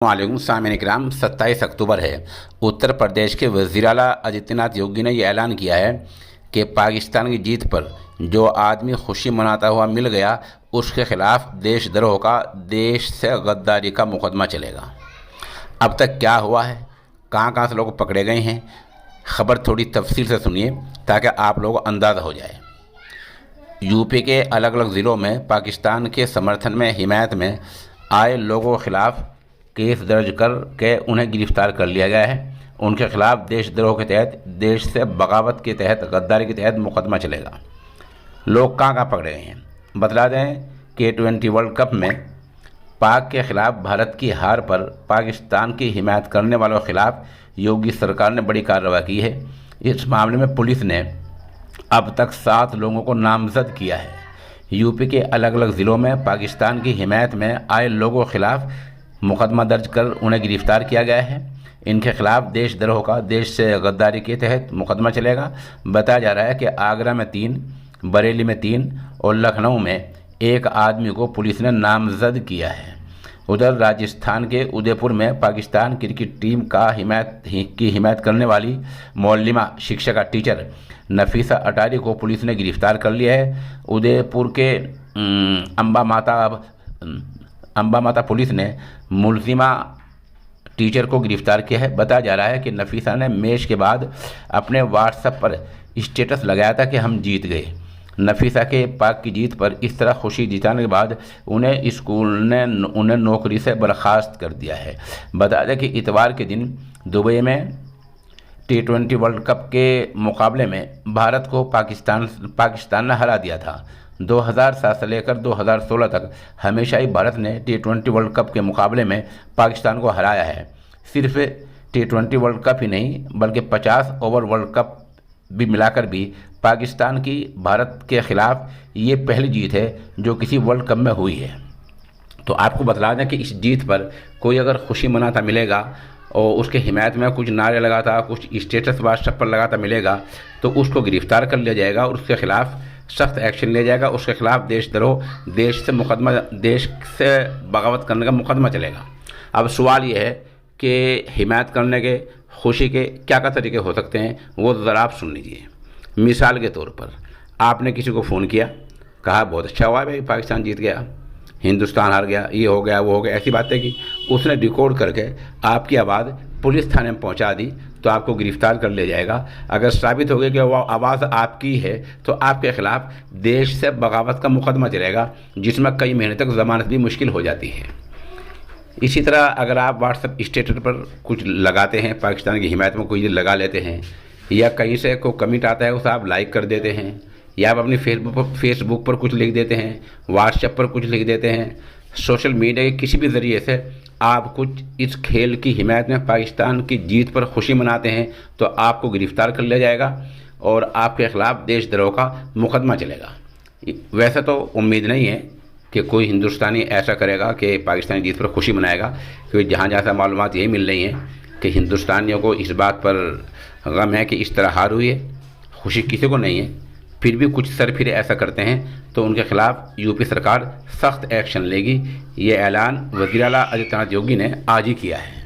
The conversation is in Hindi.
वालेकुम सामीन इकराम। 27 अक्टूबर है। उत्तर प्रदेश के वज़ीर आला आदित्यनाथ योगी ने यह ऐलान किया है कि पाकिस्तान की जीत पर जो आदमी खुशी मनाता हुआ मिल गया उसके खिलाफ देशद्रोह का, देश से गद्दारी का मुकदमा चलेगा। अब तक क्या हुआ है, कहाँ कहाँ से लोग पकड़े गए हैं, खबर थोड़ी तफसील से सुनिए ताकि आप लोगों को अंदाज़ा हो जाए। यूपी के अलग अलग ज़िलों में पाकिस्तान के समर्थन में, हिमायत में आए लोगों के खिलाफ केस दर्ज करके उन्हें गिरफ्तार कर लिया गया है। उनके खिलाफ देशद्रोह के तहत, देश से बगावत के तहत, गद्दारी के तहत मुकदमा चलेगा। लोग कहाँ कहाँ पकड़े गए हैं बतला दें कि T20 वर्ल्ड कप में पाक के खिलाफ भारत की हार पर पाकिस्तान की हिमायत करने वालों के खिलाफ योगी सरकार ने बड़ी कार्रवाई की है। इस मामले में पुलिस ने अब तक 7 लोगों को नामजद किया है। यूपी के अलग अलग ज़िलों में पाकिस्तान की हिमायत में आए लोगों के खिलाफ मुकदमा दर्ज कर उन्हें गिरफ्तार किया गया है। इनके खिलाफ देशद्रोह का, देश से गद्दारी के तहत मुकदमा चलेगा। बताया जा रहा है कि आगरा में 3, बरेली में 3 और लखनऊ में 1 आदमी को पुलिस ने नामजद किया है। उधर राजस्थान के उदयपुर में पाकिस्तान क्रिकेट टीम का हिमायत करने वाली मौलिमा शिक्षका टीचर नफीसा अटारी को पुलिस ने गिरफ्तार कर लिया है। उदयपुर के अम्बा माता पुलिस ने मुलजिमा टीचर को गिरफ्तार किया है। बताया जा रहा है कि नफीसा ने मैच के बाद अपने व्हाट्सएप पर स्टेटस लगाया था कि हम जीत गए। नफीसा के पाक की जीत पर इस तरह खुशी जताने के बाद उन्हें स्कूल ने उन्हें नौकरी से बर्खास्त कर दिया है। बता दें कि इतवार के दिन दुबई में T20 वर्ल्ड कप के मुकाबले में भारत को पाकिस्तान ने हरा दिया था। 2007 से लेकर 2016 तक हमेशा ही भारत ने T20 वर्ल्ड कप के मुकाबले में पाकिस्तान को हराया है। सिर्फ T20 वर्ल्ड कप ही नहीं बल्कि 50 ओवर वर्ल्ड कप भी मिलाकर भी पाकिस्तान की भारत के ख़िलाफ़ ये पहली जीत है जो किसी वर्ल्ड कप में हुई है। तो आपको बतला दें कि इस जीत पर कोई अगर खुशी मनाता मिलेगा और उसके हिमायत में कुछ नारे लगाता, कुछ स्टेटस व्हाट्सएप पर लगाता मिलेगा तो उसको गिरफ्तार कर लिया जाएगा और उसके खिलाफ सख्त एक्शन लिया जाएगा। उसके खिलाफ देशद्रोह, देश से बगावत करने का मुकदमा चलेगा। अब सवाल ये है कि हिमायत करने के, खुशी के क्या क्या तरीके हो सकते हैं वो ज़रा आप सुन लीजिए। मिसाल के तौर पर आपने किसी को फ़ोन किया, कहा बहुत अच्छा हुआ भाई, पाकिस्तान जीत गया, हिंदुस्तान हार गया, ये हो गया, वो हो गया, ऐसी बातें की। उसने रिकॉर्ड करके आपकी आवाज़ पुलिस थाने में पहुंचा दी तो आपको गिरफ्तार कर लिया जाएगा। अगर साबित हो गया कि वो आवाज़ आपकी है तो आपके खिलाफ देश से बगावत का मुकदमा चलेगा जिसमें कई महीने तक ज़मानत भी मुश्किल हो जाती है। इसी तरह अगर आप व्हाट्सएप स्टेटस पर कुछ लगाते हैं, पाकिस्तान की हिमायत में कोई लगा लेते हैं, या कहीं से कोई कमेंट आता है उसे आप लाइक कर देते हैं, या आप अपनी फेसबुक पर कुछ लिख देते हैं, व्हाट्सएप पर कुछ लिख देते हैं, सोशल मीडिया के किसी भी ज़रिए से आप कुछ इस खेल की हिमायत में, पाकिस्तान की जीत पर खुशी मनाते हैं तो आपको गिरफ्तार कर लिया जाएगा और आपके ख़िलाफ़ देशद्रोह का मुकदमा चलेगा। वैसे तो उम्मीद नहीं है कि कोई हिंदुस्तानी ऐसा करेगा कि पाकिस्तानी जीत पर खुशी मनाएगा, क्योंकि जहाँ जहाँ से मालूमात यही मिल रही हैं कि हिंदुस्तानियों को इस बात पर गम है कि इस तरह हार हुई है, खुशी किसी को नहीं है। फिर भी कुछ सरफिरे ऐसा करते हैं तो उनके खिलाफ यूपी सरकार सख्त एक्शन लेगी। ये ऐलान वज़ीर आला आदित्यनाथ योगी ने आज ही किया है।